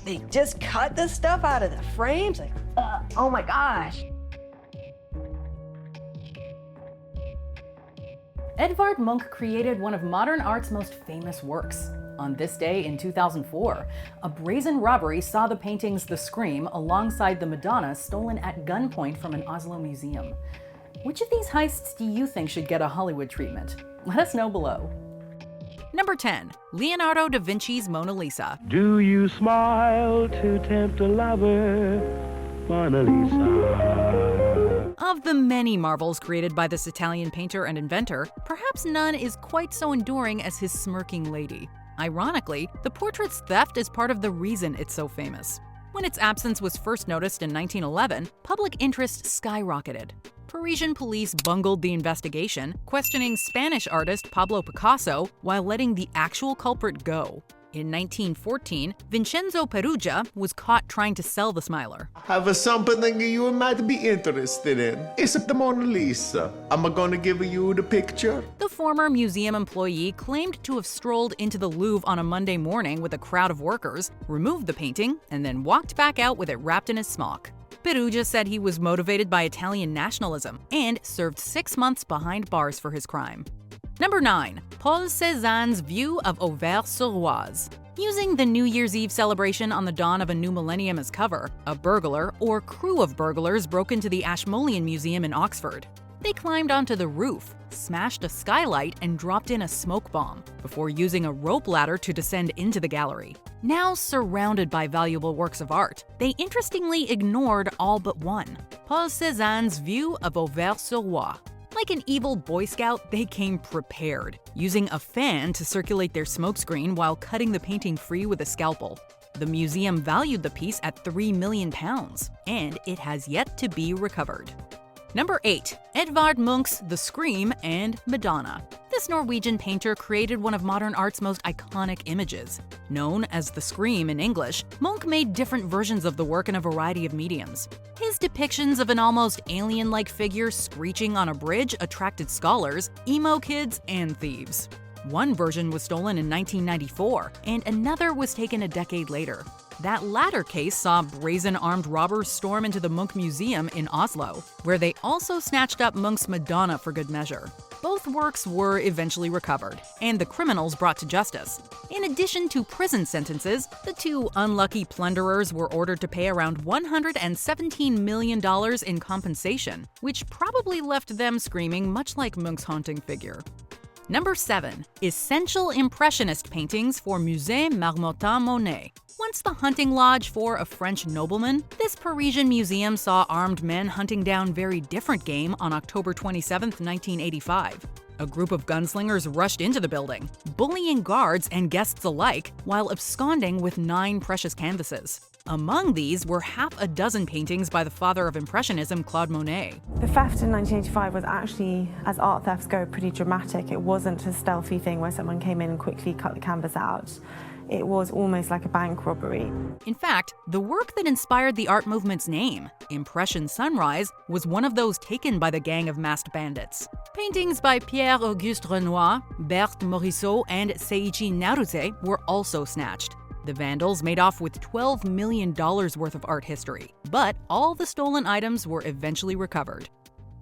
They just cut the stuff out of the frames. Like, oh my gosh. Edvard Munch created one of modern art's most famous works. On this day in 2004, a brazen robbery saw the paintings The Scream alongside the Madonna stolen at gunpoint from an Oslo museum. Which of these heists do you think should get a Hollywood treatment? Let us know below. Number 10. Leonardo da Vinci's Mona Lisa. Do you smile to tempt a lover, Mona Lisa? Of the many marvels created by this Italian painter and inventor, perhaps none is quite so enduring as his smirking lady. Ironically, the portrait's theft is part of the reason it's so famous. When its absence was first noticed in 1911, public interest skyrocketed. Parisian police bungled the investigation, questioning Spanish artist Pablo Picasso while letting the actual culprit go. In 1914, Vincenzo Peruggia was caught trying to sell the Smiler. Have something you might be interested in. It's the Mona Lisa. I'm gonna give you the picture. The former museum employee claimed to have strolled into the Louvre on a Monday morning with a crowd of workers, removed the painting, and then walked back out with it wrapped in his smock. Peruggia said he was motivated by Italian nationalism and served 6 months behind bars for his crime. Number 9. Paul Cézanne's view of Auvers-sur-oise. Using the New Year's Eve celebration on the dawn of a new millennium as cover, a burglar or crew of burglars broke into the Ashmolean Museum in Oxford. They climbed onto the roof, smashed a skylight, and dropped in a smoke bomb, before using a rope ladder to descend into the gallery. Now surrounded by valuable works of art, they interestingly ignored all but one, Paul Cézanne's view of Auvers-sur-oise. Like an evil Boy Scout, they came prepared, using a fan to circulate their smokescreen while cutting the painting free with a scalpel. The museum valued the piece at £3 million, and it has yet to be recovered. Number 8. Edvard Munch's The Scream and Madonna. This Norwegian painter created one of modern art's most iconic images. Known as The Scream in English, Munch made different versions of the work in a variety of mediums. His depictions of an almost alien-like figure screeching on a bridge attracted scholars, emo kids, and thieves. One version was stolen in 1994, and another was taken a decade later. That latter case saw brazen armed robbers storm into the Munch Museum in Oslo, where they also snatched up Munch's Madonna for good measure. Both works were eventually recovered, and the criminals brought to justice. In addition to prison sentences, the two unlucky plunderers were ordered to pay around $117 million in compensation, which probably left them screaming much like Munch's haunting figure. Number 7. Essential Impressionist paintings for Musée Marmottan-Monet. Once the hunting lodge for a French nobleman, this Parisian museum saw armed men hunting down very different game on October 27, 1985. A group of gunslingers rushed into the building, bullying guards and guests alike while absconding with 9 precious canvases. Among these were half a dozen paintings by the father of Impressionism, Claude Monet. The theft in 1985 was actually, as art thefts go, pretty dramatic. It wasn't a stealthy thing where someone came in and quickly cut the canvas out. It was almost like a bank robbery. In fact, the work that inspired the art movement's name, Impression Sunrise, was one of those taken by the gang of masked bandits. Paintings by Pierre-Auguste Renoir, Berthe Morisot, and Seiichi Naruse were also snatched. The vandals made off with $12 million worth of art history, but all the stolen items were eventually recovered.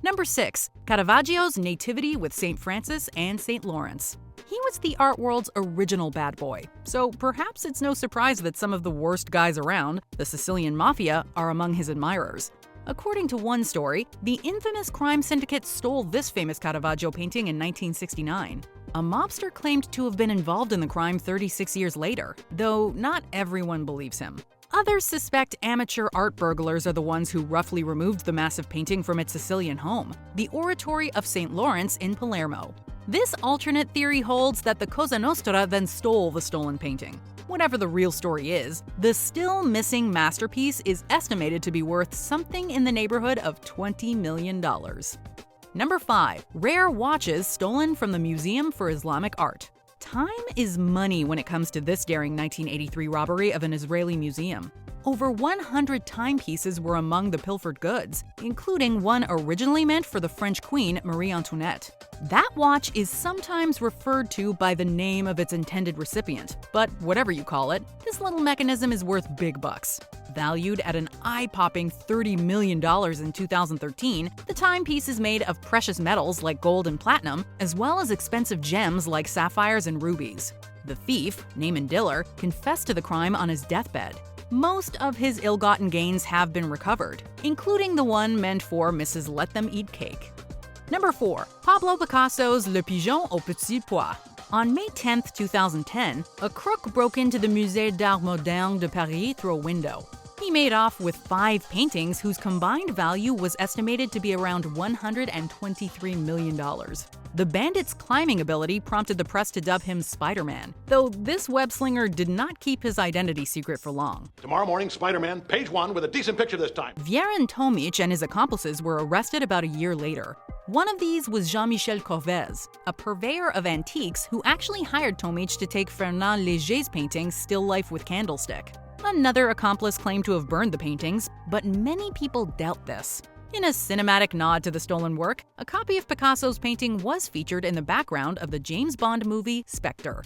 Number 6. Caravaggio's Nativity with St. Francis and St. Lawrence. He was the art world's original bad boy, so perhaps it's no surprise that some of the worst guys around, the Sicilian Mafia, are among his admirers. According to one story, the infamous crime syndicate stole this famous Caravaggio painting in 1969. A mobster claimed to have been involved in the crime 36 years later, though not everyone believes him. Others suspect amateur art burglars are the ones who roughly removed the massive painting from its Sicilian home, the Oratory of St. Lawrence in Palermo. This alternate theory holds that the Cosa Nostra then stole the stolen painting. Whatever the real story is, the still missing masterpiece is estimated to be worth something in the neighborhood of $20 million. Number 5. Rare watches stolen from the Museum for Islamic Art. Time is money when it comes to this daring 1983 robbery of an Israeli museum. Over 100 timepieces were among the pilfered goods, including one originally meant for the French queen Marie Antoinette. That watch is sometimes referred to by the name of its intended recipient, but whatever you call it, this little mechanism is worth big bucks. Valued at an eye-popping $30 million in 2013, the timepiece is made of precious metals like gold and platinum, as well as expensive gems like sapphires and rubies. The thief, Naaman Diller, confessed to the crime on his deathbed. Most of his ill-gotten gains have been recovered, including the one meant for Mrs. Let Them Eat Cake. Number 4. Pablo Picasso's Le Pigeon aux Petits Pois. On May 10, 2010, a crook broke into the Musée d'Art Moderne de Paris through a window. He made off with 5 paintings whose combined value was estimated to be around $123 million. The bandit's climbing ability prompted the press to dub him Spider-Man, though this web-slinger did not keep his identity secret for long. Tomorrow morning, Spider-Man, page 1 with a decent picture this time. Vjeran Tomic and his accomplices were arrested about a year later. One of these was Jean-Michel Corvez, a purveyor of antiques who actually hired Tomic to take Fernand Léger's painting Still Life with Candlestick. Another accomplice claimed to have burned the paintings, but many people doubt this. In a cinematic nod to the stolen work, a copy of Picasso's painting was featured in the background of the James Bond movie Spectre.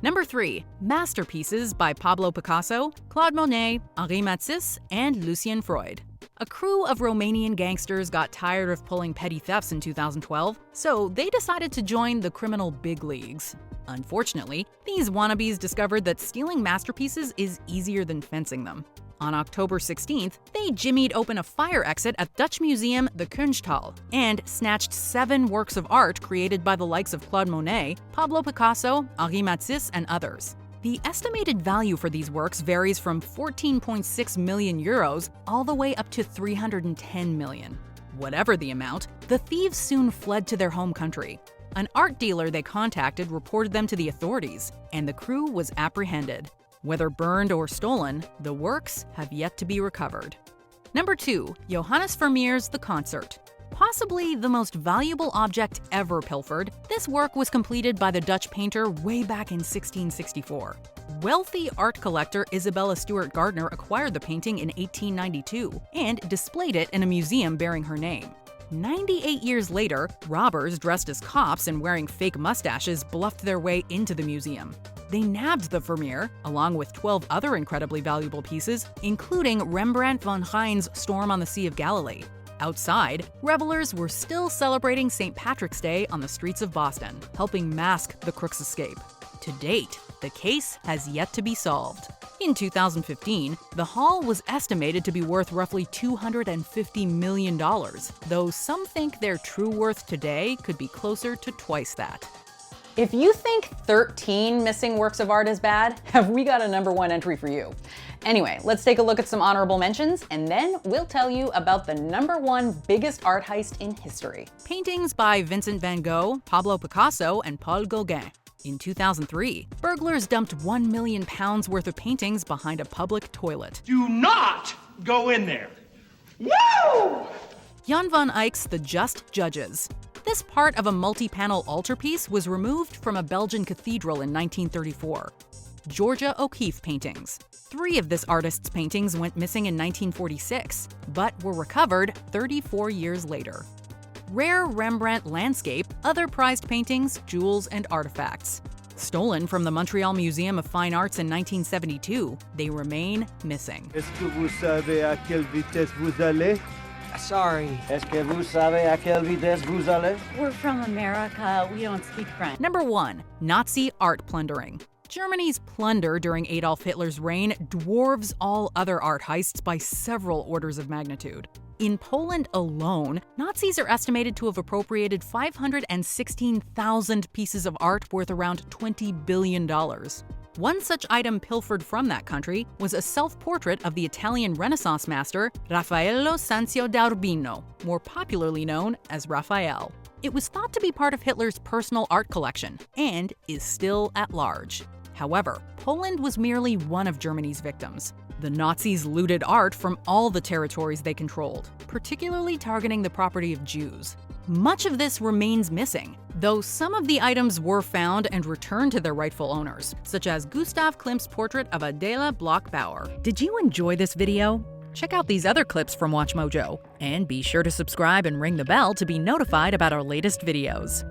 Number 3. Masterpieces by Pablo Picasso, Claude Monet, Henri Matisse, and Lucien Freud. A crew of Romanian gangsters got tired of pulling petty thefts in 2012, so they decided to join the criminal big leagues. Unfortunately, these wannabes discovered that stealing masterpieces is easier than fencing them. On October 16th, they jimmied open a fire exit at Dutch museum the Kunsthal and snatched 7 works of art created by the likes of Claude Monet, Pablo Picasso, Henri Matisse, and others. The estimated value for these works varies from 14.6 million euros all the way up to 310 million. Whatever the amount, the thieves soon fled to their home country. An art dealer they contacted reported them to the authorities, and the crew was apprehended. Whether burned or stolen, the works have yet to be recovered. Number 2. Johannes Vermeer's The Concert. Possibly the most valuable object ever pilfered, this work was completed by the Dutch painter way back in 1664. Wealthy art collector Isabella Stewart Gardner acquired the painting in 1892 and displayed it in a museum bearing her name. 98 years later, robbers dressed as cops and wearing fake mustaches bluffed their way into the museum. They nabbed the Vermeer, along with 12 other incredibly valuable pieces, including Rembrandt van Rijn's Storm on the Sea of Galilee. Outside, revelers were still celebrating St. Patrick's Day on the streets of Boston, helping mask the crook's escape. To date, the case has yet to be solved. In 2015, the haul was estimated to be worth roughly $250 million, though some think their true worth today could be closer to twice that. If you think 13 missing works of art is bad, have we got a #1 entry for you. Anyway, let's take a look at some honorable mentions, and then we'll tell you about the #1 biggest art heist in history. Paintings by Vincent van Gogh, Pablo Picasso, and Paul Gauguin. In 2003, burglars dumped £1 million worth of paintings behind a public toilet. Do not go in there. Woo! Jan van Eyck's The Just Judges. This part of a multi-panel altarpiece was removed from a Belgian cathedral in 1934. Georgia O'Keeffe paintings. 3 of this artist's paintings went missing in 1946, but were recovered 34 years later. Rare Rembrandt landscape, other prized paintings, jewels, and artifacts. Stolen from the Montreal Museum of Fine Arts in 1972, they remain missing. Est-ce que vous savez à quelle vitesse vous allez? Sorry. Est-ce que vous savez à quelle vitesse vous allez? We're from America. We don't speak French. Number 1. Nazi art plundering. Germany's plunder during Adolf Hitler's reign dwarfs all other art heists by several orders of magnitude. In Poland alone, Nazis are estimated to have appropriated 516,000 pieces of art worth around $20 billion. One such item pilfered from that country was a self-portrait of the Italian Renaissance master Raffaello Sanzio da Urbino, more popularly known as Raphael. It was thought to be part of Hitler's personal art collection and is still at large. However, Poland was merely one of Germany's victims. The Nazis looted art from all the territories they controlled, particularly targeting the property of Jews. Much of this remains missing, though some of the items were found and returned to their rightful owners, such as Gustav Klimt's portrait of Adela Bloch-Bauer. Did you enjoy this video? Check out these other clips from WatchMojo, and be sure to subscribe and ring the bell to be notified about our latest videos.